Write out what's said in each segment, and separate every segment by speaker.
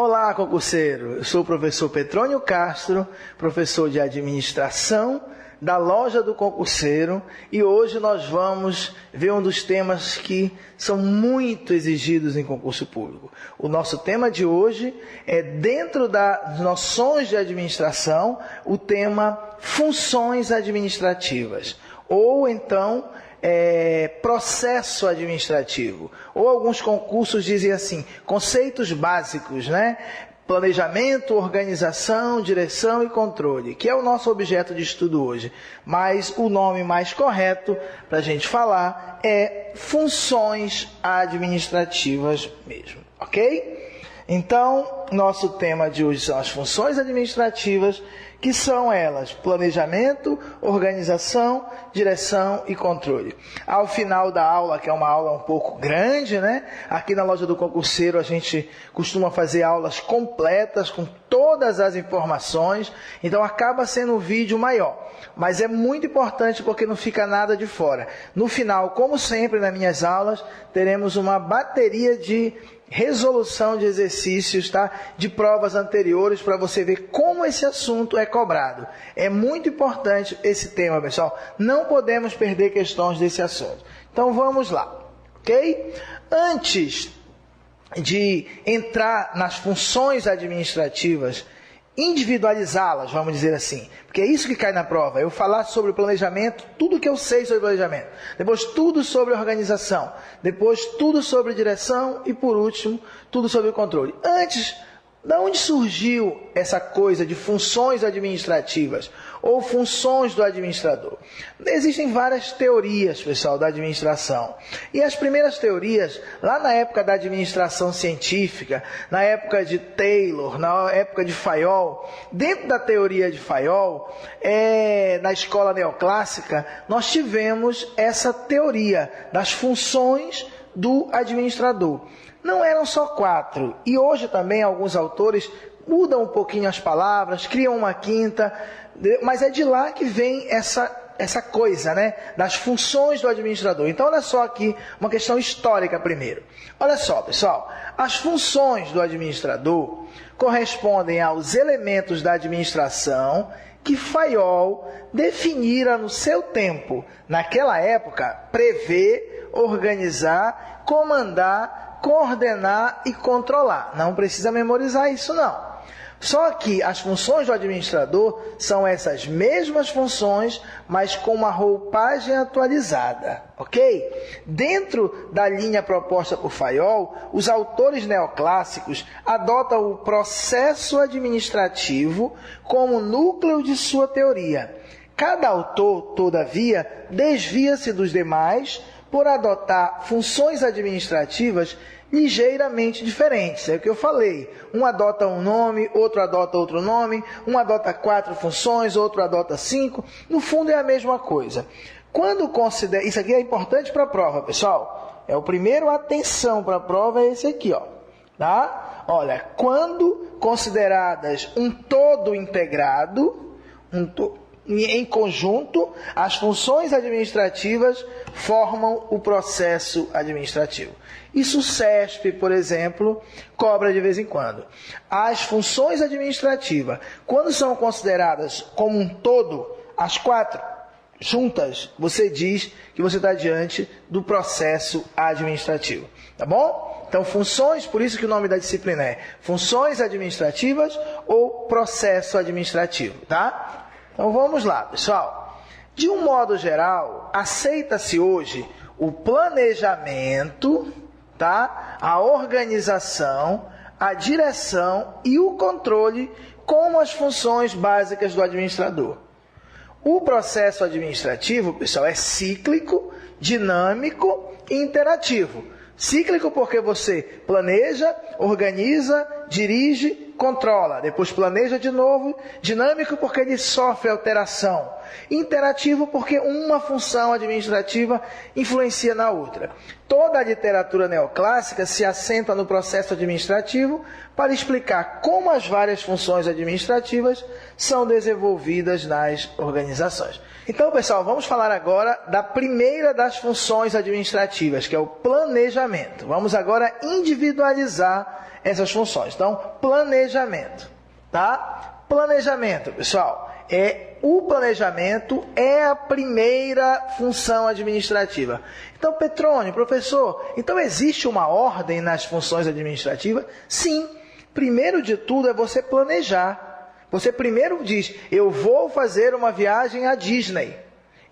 Speaker 1: Olá, concurseiro! Eu sou o professor Petrônio Castro, professor de administração da Loja do Concurseiro, e hoje nós vamos ver um dos temas que são muito exigidos em concurso público. O nosso tema de hoje é, dentro das noções de administração, o tema funções administrativas, ou então processo administrativo, ou alguns concursos dizem assim, conceitos básicos, né? Planejamento, organização, direção e controle, que é o nosso objeto de estudo hoje. Mas o nome mais correto para a gente falar é funções administrativas mesmo, ok? Então, nosso tema de hoje são as funções administrativas, que são elas planejamento, organização, direção e controle. Ao final da aula, que é uma aula um pouco grande, né? Aqui na Loja do Concurseiro a gente costuma fazer aulas completas com todas as informações, então acaba sendo um vídeo maior. Mas é muito importante porque não fica nada de fora. No final, como sempre nas minhas aulas, teremos uma bateria de resolução de exercícios, tá? De provas anteriores para você ver como esse assunto é cobrado. É muito importante esse tema, pessoal. Não podemos perder questões desse assunto. Então vamos lá, ok? Antes de entrar nas funções administrativas, individualizá-las, vamos dizer assim, porque é isso que cai na prova, eu falar sobre o planejamento, tudo que eu sei sobre planejamento, depois tudo sobre organização, depois tudo sobre direção e por último, tudo sobre o controle. Antes, de onde surgiu essa coisa de funções administrativas ou funções do administrador? Existem várias teorias, pessoal, da administração. E as primeiras teorias, lá na época da administração científica, na época de Taylor, na época de Fayol, dentro da teoria de Fayol, na escola neoclássica, nós tivemos essa teoria das funções do administrador. Não eram só 4, e hoje também alguns autores mudam um pouquinho as palavras, criam uma quinta, mas é de lá que vem essa coisa, né, das funções do administrador. Então, olha só aqui, uma questão histórica primeiro. Olha só, pessoal, as funções do administrador correspondem aos elementos da administração que Fayol definira no seu tempo, naquela época, prever, organizar, comandar, coordenar e controlar. Não precisa memorizar isso, não. Só que as funções do administrador são essas mesmas funções, mas com uma roupagem atualizada, ok? Dentro da linha proposta por Fayol, os autores neoclássicos adotam o processo administrativo como núcleo de sua teoria. Cada autor, todavia, desvia-se dos demais por adotar funções administrativas ligeiramente diferentes. É o que eu falei. Um adota um nome, outro adota outro nome, um adota 4 funções, outro adota 5. No fundo é a mesma coisa. Quando considera... Isso aqui é importante para a prova, pessoal. É o primeiro atenção para a prova, é esse aqui, ó. Tá? Olha, quando consideradas um todo integrado, em conjunto, as funções administrativas formam o processo administrativo. Isso o CESP, por exemplo, cobra de vez em quando. As funções administrativas, quando são consideradas como um todo, as 4 juntas, você diz que você está diante do processo administrativo. Tá bom? Então, funções, por isso que o nome da disciplina é funções administrativas ou processo administrativo, tá? Então vamos lá, pessoal. De um modo geral, aceita-se hoje o planejamento, tá? A organização, a direção e o controle como as funções básicas do administrador. O processo administrativo, pessoal, é cíclico, dinâmico e interativo. Cíclico porque você planeja, organiza, dirige, controla. Depois planeja de novo. Dinâmico porque ele sofre alteração. Interativo porque uma função administrativa influencia na outra. Toda a literatura neoclássica se assenta no processo administrativo para explicar como as várias funções administrativas são desenvolvidas nas organizações. Então, pessoal, vamos falar agora da primeira das funções administrativas, que é o planejamento. Vamos agora individualizar essas funções. Então, planejamento, tá? Planejamento, pessoal, o planejamento é a primeira função administrativa. Então, Petrônio, professor, então existe uma ordem nas funções administrativas? Sim. Primeiro de tudo é você planejar. Você primeiro diz, eu vou fazer uma viagem à Disney.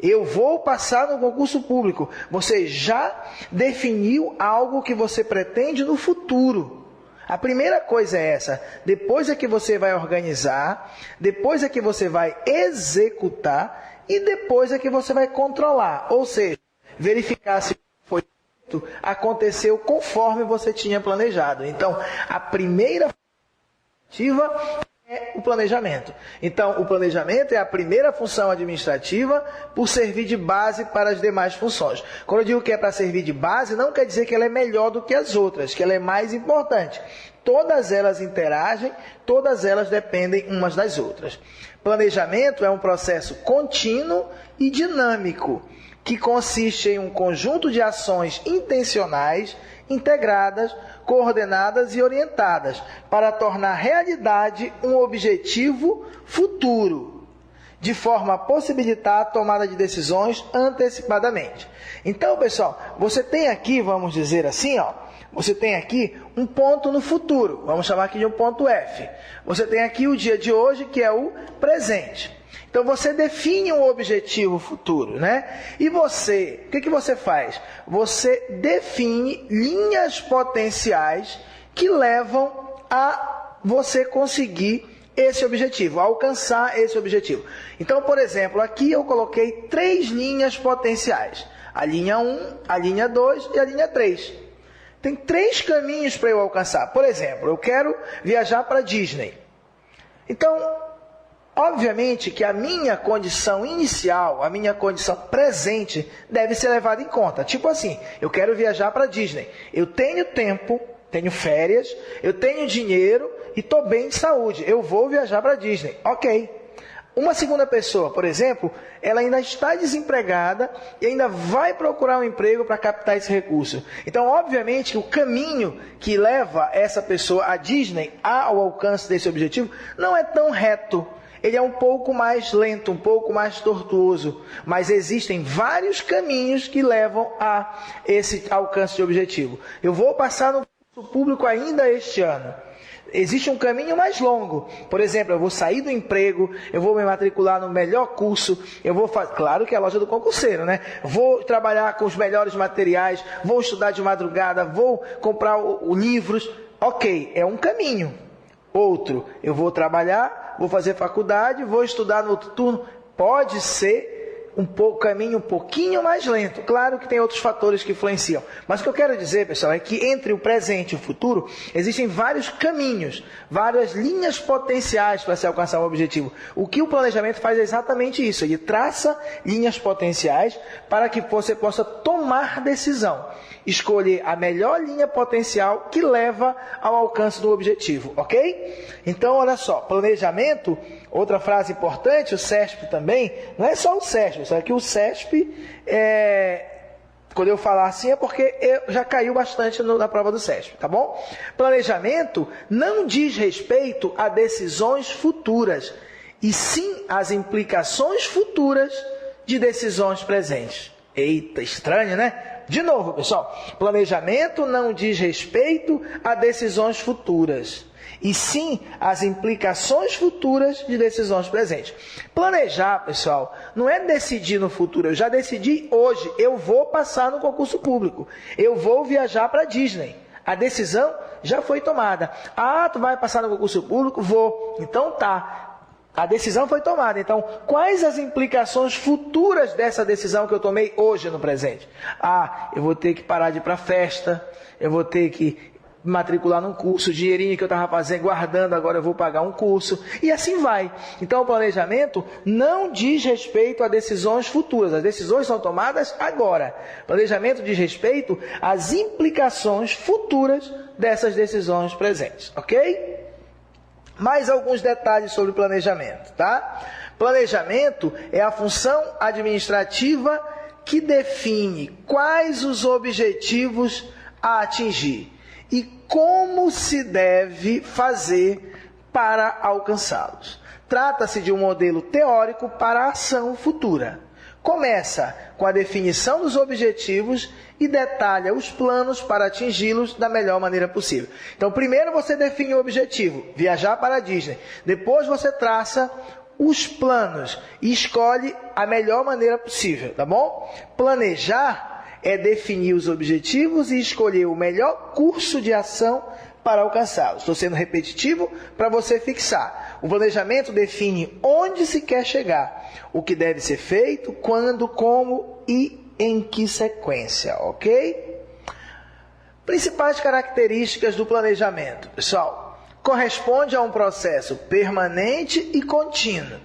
Speaker 1: Eu vou passar no concurso público. Você já definiu algo que você pretende no futuro. A primeira coisa é essa. Depois é que você vai organizar, depois é que você vai executar e depois é que você vai controlar. Ou seja, verificar se foi feito, aconteceu conforme você tinha planejado. Então, a primeira ativa é o planejamento. Então, o planejamento é a primeira função administrativa por servir de base para as demais funções. Quando eu digo que é para servir de base, não quer dizer que ela é melhor do que as outras, que ela é mais importante. Todas elas interagem, todas elas dependem umas das outras. Planejamento é um processo contínuo e dinâmico, que consiste em um conjunto de ações intencionais, integradas, coordenadas e orientadas para tornar realidade um objetivo futuro, de forma a possibilitar a tomada de decisões antecipadamente. Então, pessoal, você tem aqui, vamos dizer assim, você tem aqui um ponto no futuro, vamos chamar aqui de um ponto F. Você tem aqui o dia de hoje, que é o presente. Então, você define um objetivo futuro, né? E você, o que você faz? Você define linhas potenciais que levam a você conseguir esse objetivo, a alcançar esse objetivo. Então, por exemplo, aqui eu coloquei 3 linhas potenciais. A linha 1, a linha 2 e a linha 3. Tem 3 caminhos para eu alcançar. Por exemplo, eu quero viajar para Disney. Então, obviamente que a minha condição inicial, a minha condição presente, deve ser levada em conta. Tipo assim, eu quero viajar para Disney. Eu tenho tempo, tenho férias, eu tenho dinheiro e estou bem de saúde. Eu vou viajar para Disney. Ok. Uma segunda pessoa, por exemplo, ela ainda está desempregada e ainda vai procurar um emprego para captar esse recurso. Então, obviamente, o caminho que leva essa pessoa à Disney, ao alcance desse objetivo, não é tão reto. Ele é um pouco mais lento, um pouco mais tortuoso, mas existem vários caminhos que levam a esse alcance de objetivo. Eu vou passar no concurso público ainda este ano. Existe um caminho mais longo. Por exemplo, eu vou sair do emprego, eu vou me matricular no melhor curso, eu vou fazer, claro que é a loja do concurseiro, né? Vou trabalhar com os melhores materiais, vou estudar de madrugada, vou comprar livros. Ok, é um caminho. Outro, eu vou trabalhar, vou fazer faculdade, vou estudar no outro turno. Pode ser caminho um pouquinho mais lento. Claro que tem outros fatores que influenciam. Mas o que eu quero dizer, pessoal, é que entre o presente e o futuro, existem vários caminhos, várias linhas potenciais para se alcançar um objetivo. O que o planejamento faz é exatamente isso. Ele traça linhas potenciais para que você possa tomar decisão. Escolher a melhor linha potencial que leva ao alcance do objetivo, ok? Então, olha só, planejamento, outra frase importante, o CESP também, não é só o CESP, só que o CESP, quando eu falar assim é porque já caiu bastante na prova do CESP, tá bom? Planejamento não diz respeito a decisões futuras, e sim às implicações futuras de decisões presentes. Eita, estranho, né? De novo, pessoal, planejamento não diz respeito a decisões futuras, e sim às implicações futuras de decisões presentes. Planejar, pessoal, não é decidir no futuro. Eu já decidi hoje, eu vou passar no concurso público, eu vou viajar para Disney. A decisão já foi tomada. Ah, tu vai passar no concurso público? Vou. Então tá. A decisão foi tomada. Então, quais as implicações futuras dessa decisão que eu tomei hoje no presente? Ah, eu vou ter que parar de ir para a festa, eu vou ter que me matricular num curso, o dinheirinho que eu estava fazendo, guardando, agora eu vou pagar um curso, e assim vai. Então o planejamento não diz respeito a decisões futuras, as decisões são tomadas agora. O planejamento diz respeito às implicações futuras dessas decisões presentes, ok? Mais alguns detalhes sobre o planejamento, tá? Planejamento é a função administrativa que define quais os objetivos a atingir e como se deve fazer para alcançá-los. Trata-se de um modelo teórico para a ação futura. Começa com a definição dos objetivos e detalha os planos para atingi-los da melhor maneira possível. Então, primeiro você define o objetivo, viajar para a Disney. Depois você traça os planos e escolhe a melhor maneira possível, tá bom? Planejar é definir os objetivos e escolher o melhor curso de ação para alcançá-los. Estou sendo repetitivo para você fixar. O planejamento define onde se quer chegar, o que deve ser feito, quando, como e em que sequência, ok? Principais características do planejamento, pessoal. Corresponde a um processo permanente e contínuo.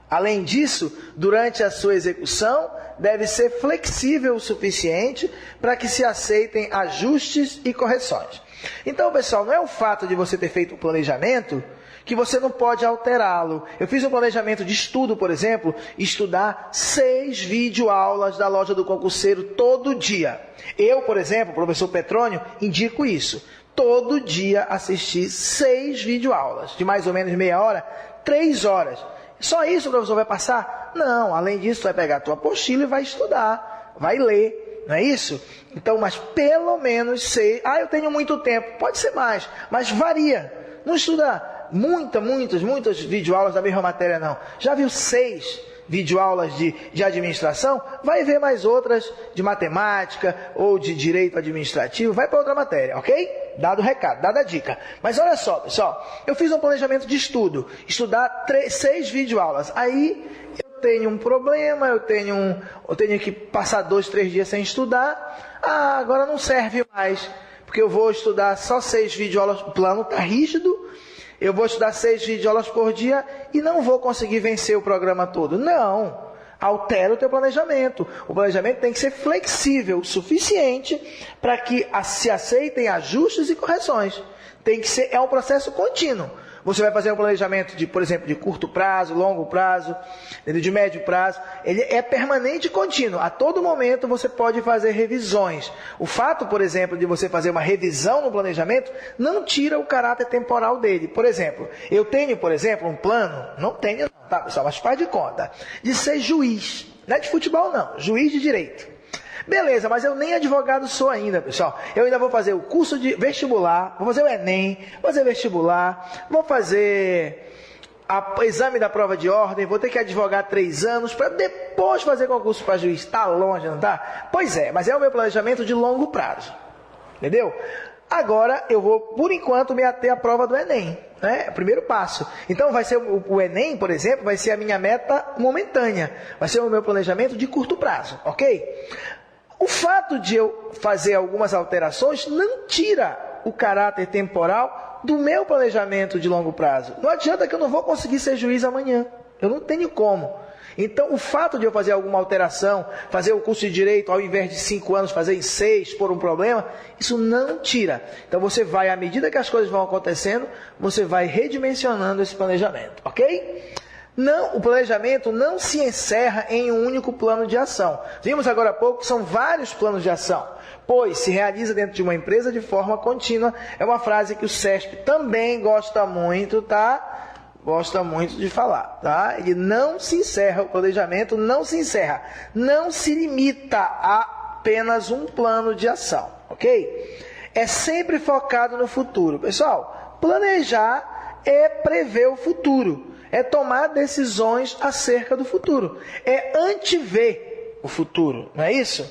Speaker 1: Além disso, durante a sua execução, deve ser flexível o suficiente para que se aceitem ajustes e correções. Então, pessoal, não é o fato de você ter feito um planejamento que você não pode alterá-lo. Eu fiz um planejamento de estudo, por exemplo, estudar 6 videoaulas da Loja do Concurseiro todo dia. Eu, por exemplo, professor Petrônio, indico isso. Todo dia assistir 6 videoaulas, de mais ou menos meia hora, 3 horas. Só isso o professor vai passar? Não, além disso, vai pegar a tua apostila e vai estudar, vai ler, não é isso? Então, mas pelo menos sei, eu tenho muito tempo, pode ser mais, mas varia. Não estuda muitas videoaulas da mesma matéria, não. Já viu 6 videoaulas de administração? Vai ver mais outras de matemática ou de direito administrativo, vai para outra matéria, ok? Dado o recado, dada a dica. Mas olha só, pessoal, eu fiz um planejamento de estudo, estudar 6 videoaulas. Aí eu tenho um problema, eu tenho que passar 2, 3 dias sem estudar. Agora não serve mais, porque eu vou estudar só 6 videoaulas, o plano está rígido. Eu vou estudar 6 videoaulas por dia e não vou conseguir vencer o programa todo. Não, altera o teu planejamento. O planejamento tem que ser flexível o suficiente para que se aceitem ajustes e correções. É um processo contínuo. Você vai fazer um planejamento por exemplo, de curto prazo, longo prazo, de médio prazo. Ele é permanente e contínuo. A todo momento você pode fazer revisões. O fato, por exemplo, de você fazer uma revisão no planejamento não tira o caráter temporal dele. Por exemplo, eu tenho, por exemplo, um plano, não tenho não, tá pessoal, mas faz de conta, de ser juiz. Não é de futebol não, juiz de direito. Beleza, mas eu nem advogado sou ainda, pessoal. Eu ainda vou fazer o curso de vestibular, vou fazer o Enem, vou fazer vestibular, vou fazer o exame da prova de ordem, vou ter que advogar 3 anos para depois fazer concurso para juiz. Está longe, não tá? Pois é, mas é o meu planejamento de longo prazo. Entendeu? Agora eu vou, por enquanto, me ater à prova do Enem. É o primeiro passo. Então vai ser o Enem, por exemplo, vai ser a minha meta momentânea. Vai ser o meu planejamento de curto prazo, ok? O fato de eu fazer algumas alterações não tira o caráter temporal do meu planejamento de longo prazo. Não adianta que eu não vou conseguir ser juiz amanhã. Eu não tenho como. Então, o fato de eu fazer alguma alteração, fazer o curso de Direito, ao invés de 5 anos, fazer em 6 por um problema, isso não tira. Então, você vai, à medida que as coisas vão acontecendo, você vai redimensionando esse planejamento, ok? Não, o planejamento não se encerra em um único plano de ação. Vimos agora há pouco que são vários planos de ação, pois se realiza dentro de uma empresa de forma contínua. É uma frase que o CESP também gosta muito, tá? Gosta muito de falar, tá? Ele não se encerra, o planejamento não se encerra, não se limita a apenas um plano de ação, ok? É sempre focado no futuro. Pessoal, planejar é prever o futuro. É tomar decisões acerca do futuro. É antever o futuro, não é isso?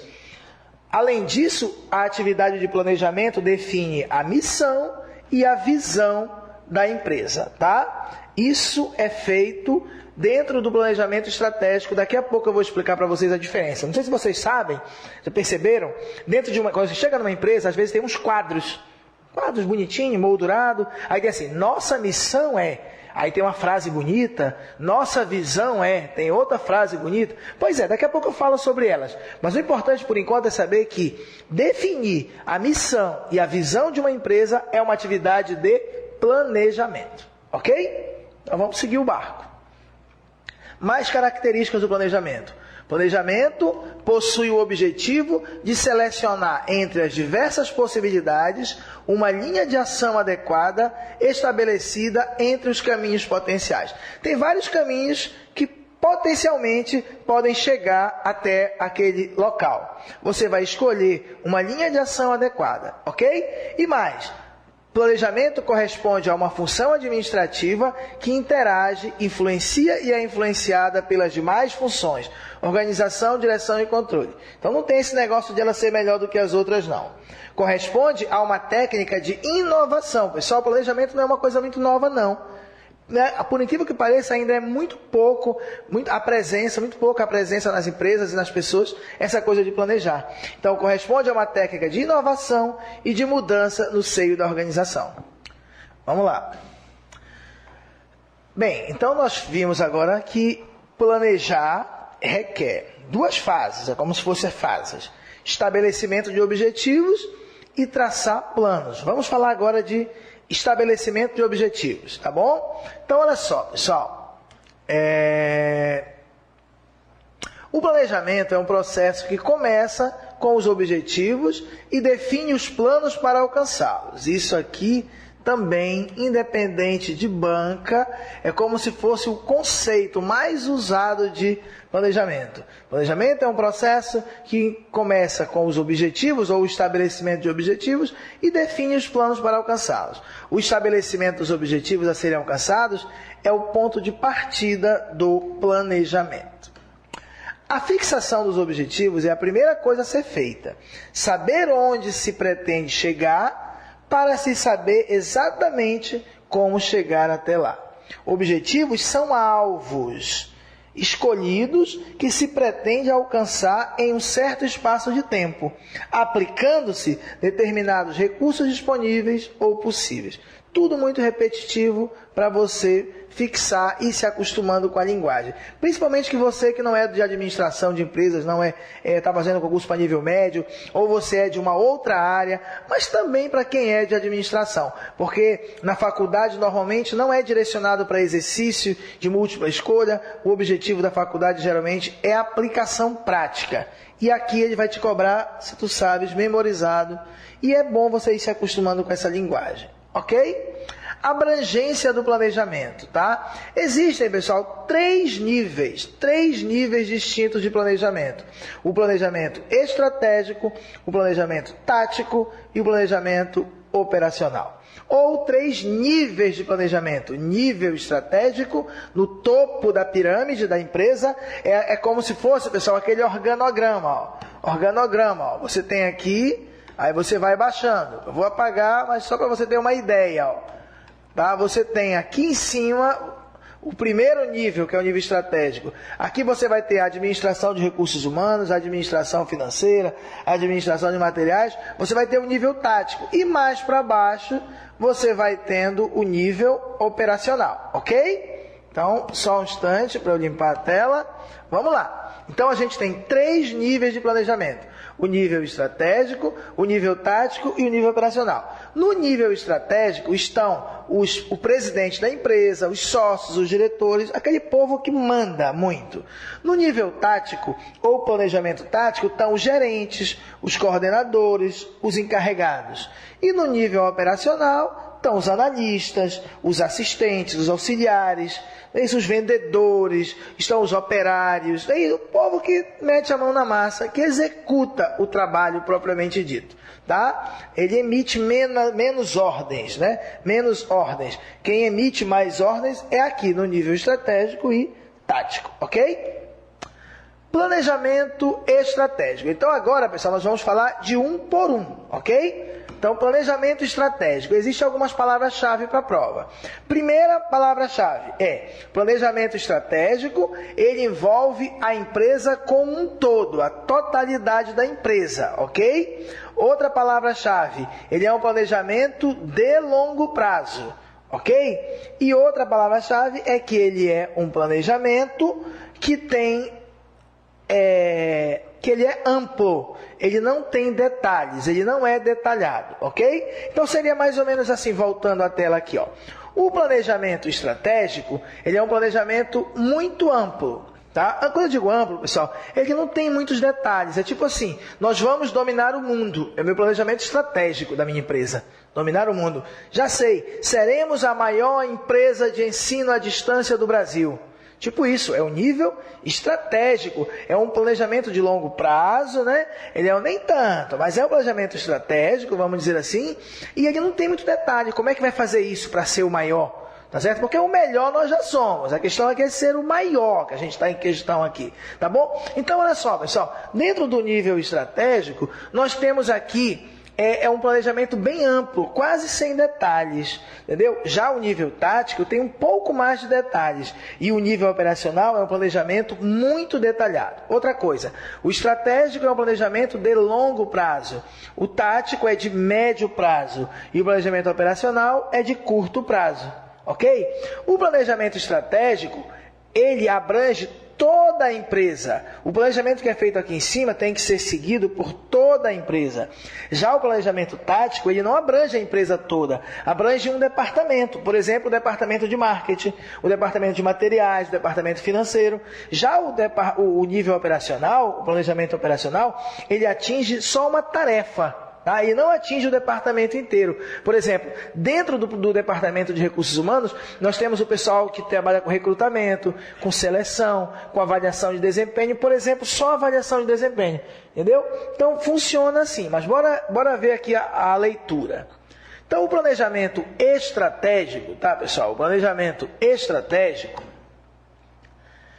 Speaker 1: Além disso, a atividade de planejamento define a missão e a visão da empresa, tá? Isso é feito dentro do planejamento estratégico. Daqui a pouco eu vou explicar para vocês a diferença. Não sei se vocês sabem, já perceberam? Quando você chega numa empresa, às vezes tem uns quadros quadros bonitinhos, moldurado. Aí tem assim, nossa missão é... Aí tem uma frase bonita, nossa visão é, tem outra frase bonita. Pois é, daqui a pouco eu falo sobre elas. Mas o importante por enquanto é saber que definir a missão e a visão de uma empresa é uma atividade de planejamento. Ok? Então vamos seguir o barco. Mais características do planejamento. Planejamento possui o objetivo de selecionar entre as diversas possibilidades uma linha de ação adequada estabelecida entre os caminhos potenciais. Tem vários caminhos que potencialmente podem chegar até aquele local. Você vai escolher uma linha de ação adequada, ok? E mais, planejamento corresponde a uma função administrativa que interage, influencia e é influenciada pelas demais funções, organização, direção e controle. Então não tem esse negócio de ela ser melhor do que as outras, não. Corresponde a uma técnica de inovação. Pessoal, o planejamento não é uma coisa muito nova, não. Por incrível que pareça, ainda é muito pouca a presença nas empresas e nas pessoas, essa coisa de planejar. Então, corresponde a uma técnica de inovação e de mudança no seio da organização. Vamos lá. Bem, então nós vimos agora que planejar requer duas fases, é como se fossem fases. Estabelecimento de objetivos e traçar planos. Vamos falar agora de estabelecimento de objetivos, tá bom? Então, olha só, pessoal. O planejamento é um processo que começa com os objetivos e define os planos para alcançá-los. Isso aqui também, independente de banca, é como se fosse o conceito mais usado de planejamento. Planejamento é um processo que começa com os objetivos ou o estabelecimento de objetivos e define os planos para alcançá-los. O estabelecimento dos objetivos a serem alcançados é o ponto de partida do planejamento. A fixação dos objetivos é a primeira coisa a ser feita. Saber onde se pretende chegar para se saber exatamente como chegar até lá. Objetivos são alvos escolhidos que se pretende alcançar em um certo espaço de tempo, aplicando-se determinados recursos disponíveis ou possíveis. Tudo muito repetitivo para você fixar e se acostumando com a linguagem. Principalmente que você que não é de administração de empresas, não está fazendo concurso para nível médio, ou você é de uma outra área, mas também para quem é de administração. Porque na faculdade normalmente não é direcionado para exercício de múltipla escolha, o objetivo da faculdade geralmente é a aplicação prática. E aqui ele vai te cobrar, se tu sabes, memorizado, e é bom você ir se acostumando com essa linguagem. Ok? Abrangência do planejamento, tá? Existem, pessoal, três níveis distintos de planejamento. O planejamento estratégico, o planejamento tático e o planejamento operacional. Ou três níveis de planejamento. Nível estratégico, no topo da pirâmide da empresa, é como se fosse, pessoal, aquele organograma. Organograma, você tem aqui, aí você vai baixando. Eu vou apagar, mas só para você ter uma ideia, ó. Tá? Você tem aqui em cima o primeiro nível, que é o nível estratégico. Aqui você vai ter a administração de recursos humanos, a administração financeira, a administração de materiais. Você vai ter o nível tático. E mais para baixo, você vai tendo o nível operacional. Ok? Então, só um instante para eu limpar a tela. Vamos lá. Então, a gente tem três níveis de planejamento. O nível estratégico, o nível tático e o nível operacional. No nível estratégico estão o presidente da empresa, os sócios, os diretores, aquele povo que manda muito. No nível tático, ou planejamento tático, estão os gerentes, os coordenadores, os encarregados. E no nível operacional, estão os analistas, os assistentes, os auxiliares, os vendedores, estão os operários, o povo que mete a mão na massa, que executa o trabalho propriamente dito. Tá? Ele emite menos ordens, né? Menos ordens. Quem emite mais ordens é aqui no nível estratégico e tático, ok? Planejamento estratégico. Então agora, pessoal, nós vamos falar de um por um, ok? Então, planejamento estratégico. Existem algumas palavras-chave para a prova. Primeira palavra-chave é planejamento estratégico. Ele envolve a empresa como um todo, a totalidade da empresa, ok? Outra palavra-chave, ele é um planejamento de longo prazo, ok? E outra palavra-chave é que ele é um planejamento que ele é amplo, ele não tem detalhes, ele não é detalhado, ok? Então seria mais ou menos assim, voltando à tela aqui, ó. O planejamento estratégico, ele é um planejamento muito amplo, tá? Quando eu digo amplo, pessoal, ele não tem muitos detalhes, é tipo assim, nós vamos dominar o mundo, é o meu planejamento estratégico da minha empresa, dominar o mundo. Já sei, seremos a maior empresa de ensino à distância do Brasil. Tipo isso, é um nível estratégico, é um planejamento de longo prazo, né? Ele é nem tanto, mas é um planejamento estratégico, vamos dizer assim, e ele não tem muito detalhe. Como é que vai fazer isso para ser o maior? Tá certo? Porque o melhor nós já somos, a questão é ser o maior, que a gente está em questão aqui, tá bom? Então, olha só, pessoal, dentro do nível estratégico, nós temos aqui um planejamento bem amplo, quase sem detalhes, entendeu? Já o nível tático tem um pouco mais de detalhes e o nível operacional é um planejamento muito detalhado. Outra coisa, o estratégico é um planejamento de longo prazo, o tático é de médio prazo e o planejamento operacional é de curto prazo, ok? O planejamento estratégico, ele abrange toda a empresa. O planejamento que é feito aqui em cima tem que ser seguido por toda a empresa. Já o planejamento tático, ele não abrange a empresa toda, abrange um departamento, por exemplo, o departamento de marketing, o departamento de materiais, o departamento financeiro. Já o nível operacional, o planejamento operacional, ele atinge só uma tarefa. Tá? E não atinge o departamento inteiro. Por exemplo, dentro do departamento de recursos humanos, nós temos o pessoal que trabalha com recrutamento, com seleção, com avaliação de desempenho, por exemplo, só avaliação de desempenho. Entendeu? Então, funciona assim. Mas bora ver aqui a leitura. Então, o planejamento estratégico, tá, pessoal? O planejamento estratégico,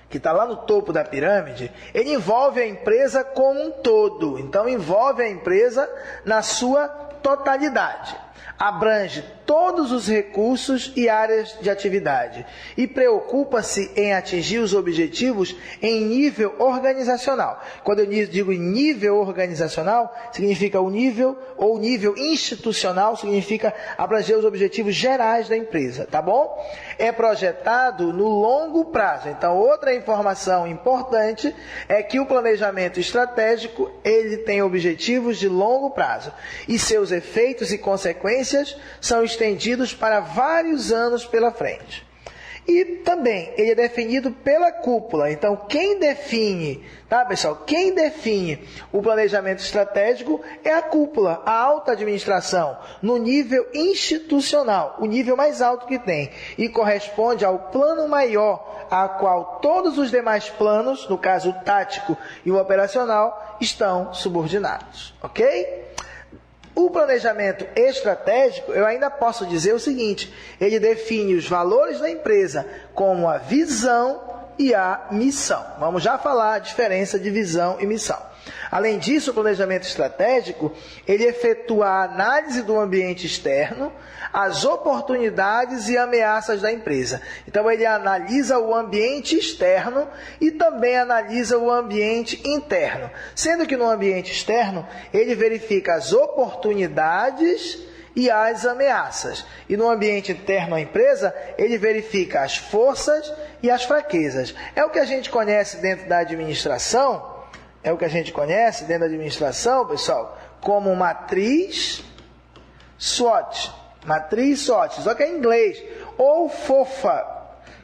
Speaker 1: que está lá no topo da pirâmide, ele envolve a empresa como um todo. Então, envolve a empresa na sua totalidade. Abrange todos os recursos e áreas de atividade e preocupa-se em atingir os objetivos em nível organizacional. Quando eu digo nível organizacional, significa o nível, ou nível institucional, significa abranger os objetivos gerais da empresa, tá bom? É projetado no longo prazo. Então, outra informação importante é que o planejamento estratégico, ele tem objetivos de longo prazo e seus efeitos e consequências são estendidos para vários anos pela frente. E também ele é definido pela cúpula. Então, quem define, tá, pessoal? Quem define o planejamento estratégico é a cúpula, a alta administração, no nível institucional, o nível mais alto que tem, e corresponde ao plano maior, a qual todos os demais planos, no caso o tático e o operacional, estão subordinados, ok? O planejamento estratégico, eu ainda posso dizer o seguinte, ele define os valores da empresa como a visão e a missão. Vamos já falar a diferença de visão e missão. Além disso, o planejamento estratégico, ele efetua a análise do ambiente externo, as oportunidades e ameaças da empresa. Então, ele analisa o ambiente externo e também analisa o ambiente interno. Sendo que no ambiente externo, ele verifica as oportunidades e as ameaças. E no ambiente interno à empresa, ele verifica as forças e as fraquezas. É o que a gente conhece dentro da administração, pessoal, como matriz SWOT. Matriz SWOT, só que é em inglês. Ou FOFA,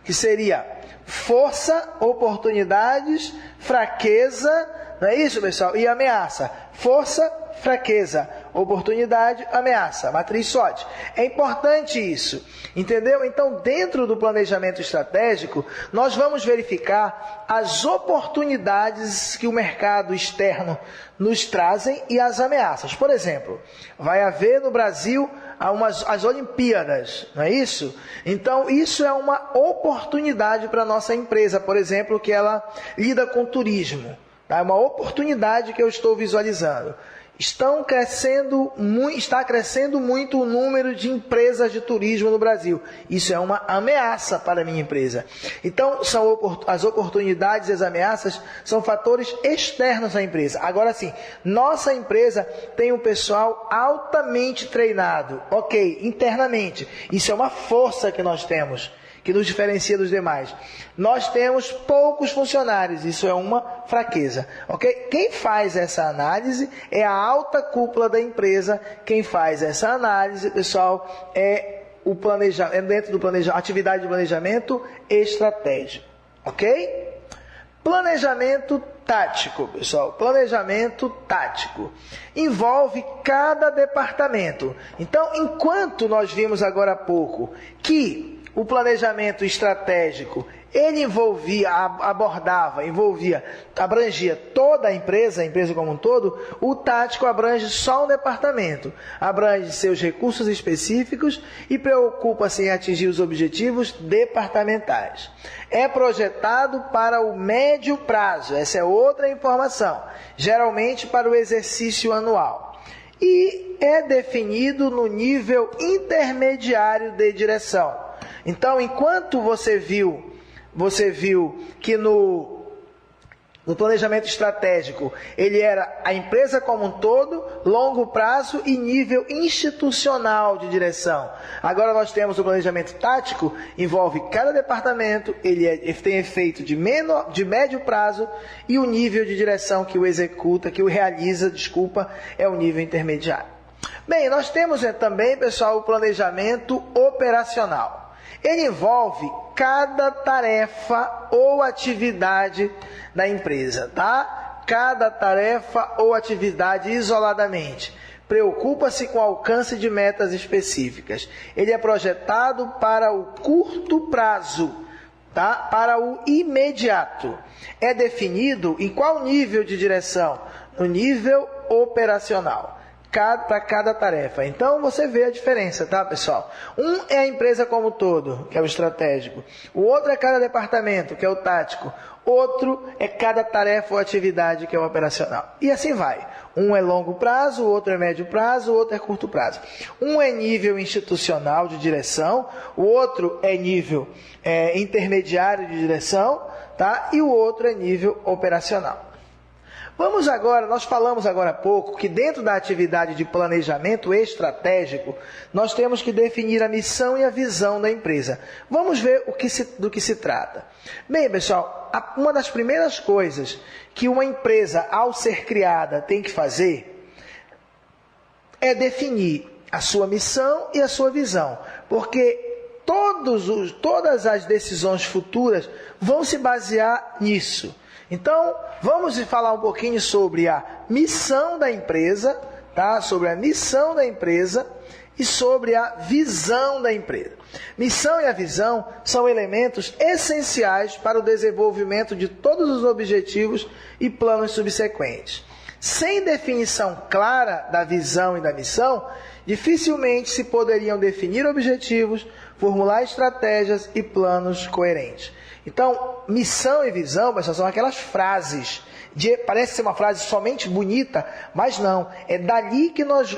Speaker 1: que seria força, oportunidades, fraqueza, não é isso, pessoal? E ameaça. Força, fraqueza, oportunidade, ameaça, matriz SWOT. É importante isso, entendeu? Então, dentro do planejamento estratégico, nós vamos verificar as oportunidades que o mercado externo nos trazem e as ameaças. Por exemplo, vai haver no Brasil as Olimpíadas, não é isso? Então, isso é uma oportunidade para a nossa empresa, por exemplo, que ela lida com turismo. É uma oportunidade que eu estou visualizando. está crescendo muito o número de empresas de turismo no Brasil. Isso é uma ameaça para a minha empresa. Então, as oportunidades e as ameaças são fatores externos à empresa. Agora sim, nossa empresa tem um pessoal altamente treinado, ok, internamente. Isso é uma força que nós temos, que nos diferencia dos demais. Nós temos poucos funcionários, isso é uma fraqueza, ok? Quem faz essa análise é a alta cúpula da empresa. Quem faz essa análise, pessoal, é o planejamento, dentro do atividade de planejamento estratégico, ok? Planejamento tático, pessoal. Planejamento tático envolve cada departamento. Então, enquanto nós vimos agora há pouco que o planejamento estratégico, ele abrangia toda a empresa como um todo, o tático abrange só um departamento, abrange seus recursos específicos e preocupa-se em atingir os objetivos departamentais. É projetado para o médio prazo, essa é outra informação, geralmente para o exercício anual. E é definido no nível intermediário de direção. Então, enquanto você viu que no planejamento estratégico ele era a empresa como um todo, longo prazo e nível institucional de direção. Agora nós temos o planejamento tático, envolve cada departamento, ele tem efeito de médio prazo e o nível de direção que o executa, que o realiza, é o nível intermediário. Bem, nós temos também, pessoal, o planejamento operacional. Ele envolve cada tarefa ou atividade da empresa, tá? Cada tarefa ou atividade isoladamente. Preocupa-se com o alcance de metas específicas. Ele é projetado para o curto prazo, tá? Para o imediato. É definido em qual nível de direção? No nível operacional. Para cada tarefa. Então, você vê a diferença, tá, pessoal? Um é a empresa como um todo, que é o estratégico. O outro é cada departamento, que é o tático. Outro é cada tarefa ou atividade, que é o operacional. E assim vai. Um é longo prazo, o outro é médio prazo, o outro é curto prazo. Um é nível institucional de direção, o outro é nível intermediário de direção, tá? E o outro é nível operacional. Nós falamos agora há pouco que dentro da atividade de planejamento estratégico, nós temos que definir a missão e a visão da empresa. Vamos ver do que se trata. Bem, pessoal, uma das primeiras coisas que uma empresa, ao ser criada, tem que fazer é definir a sua missão e a sua visão, porque todas as decisões futuras vão se basear nisso. Então, vamos falar um pouquinho sobre a missão da empresa, tá? Sobre a missão da empresa e sobre a visão da empresa. Missão e a visão são elementos essenciais para o desenvolvimento de todos os objetivos e planos subsequentes. Sem definição clara da visão e da missão, dificilmente se poderiam definir objetivos, formular estratégias e planos coerentes. Então, missão e visão, pessoal, são aquelas frases. Parece ser uma frase somente bonita, mas não. É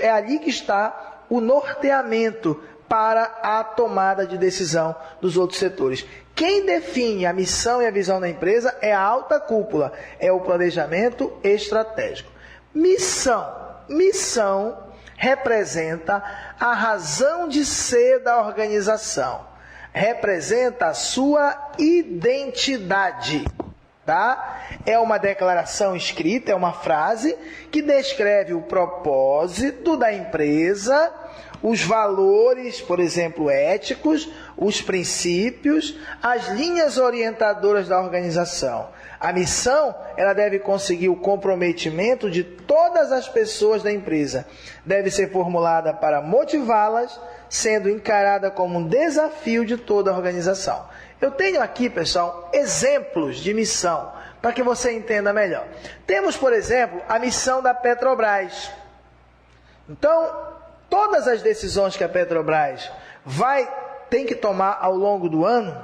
Speaker 1: ali que está o norteamento para a tomada de decisão dos outros setores. Quem define a missão e a visão da empresa é a alta cúpula, é o planejamento estratégico. Missão representa a razão de ser da organização. Representa a sua identidade, tá? É uma declaração escrita, é uma frase que descreve o propósito da empresa, os valores, por exemplo, éticos, os princípios, as linhas orientadoras da organização. A missão, ela deve conseguir o comprometimento de todas as pessoas da empresa. Deve ser formulada para motivá-las, sendo encarada como um desafio de toda a organização. Eu tenho aqui, pessoal, exemplos de missão, para que você entenda melhor. Temos, por exemplo, a missão da Petrobras. Então, todas as decisões que a Petrobras tem que tomar ao longo do ano,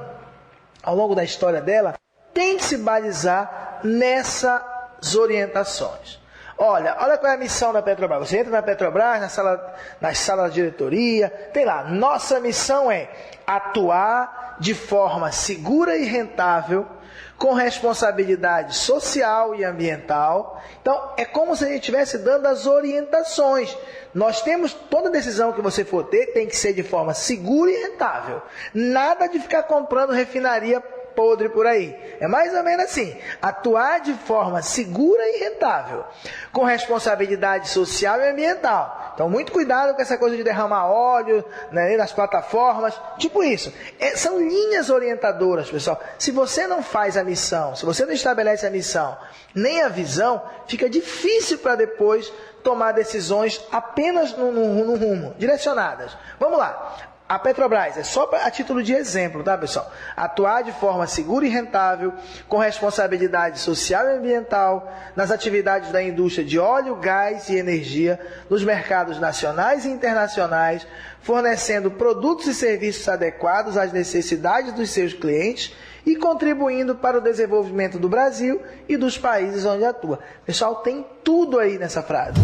Speaker 1: ao longo da história dela, tem que se balizar nessas orientações. Olha qual é a missão da Petrobras. Você entra na Petrobras, na sala da diretoria, tem lá, nossa missão é atuar de forma segura e rentável, com responsabilidade social e ambiental. Então, é como se a gente estivesse dando as orientações. Nós temos, toda decisão que você for ter, tem que ser de forma segura e rentável. Nada de ficar comprando refinaria podre por aí. É mais ou menos assim, atuar de forma segura e rentável, com responsabilidade social e ambiental. Então, muito cuidado com essa coisa de derramar óleo, né, nas plataformas, tipo isso. São linhas orientadoras, pessoal. Se você não faz a missão, se você não estabelece a missão, nem a visão, fica difícil para depois tomar decisões apenas no rumo, direcionadas. Vamos lá. A Petrobras, é só a título de exemplo, tá, pessoal? Atuar de forma segura e rentável, com responsabilidade social e ambiental, nas atividades da indústria de óleo, gás e energia, nos mercados nacionais e internacionais, fornecendo produtos e serviços adequados às necessidades dos seus clientes e contribuindo para o desenvolvimento do Brasil e dos países onde atua. Pessoal, tem tudo aí nessa frase.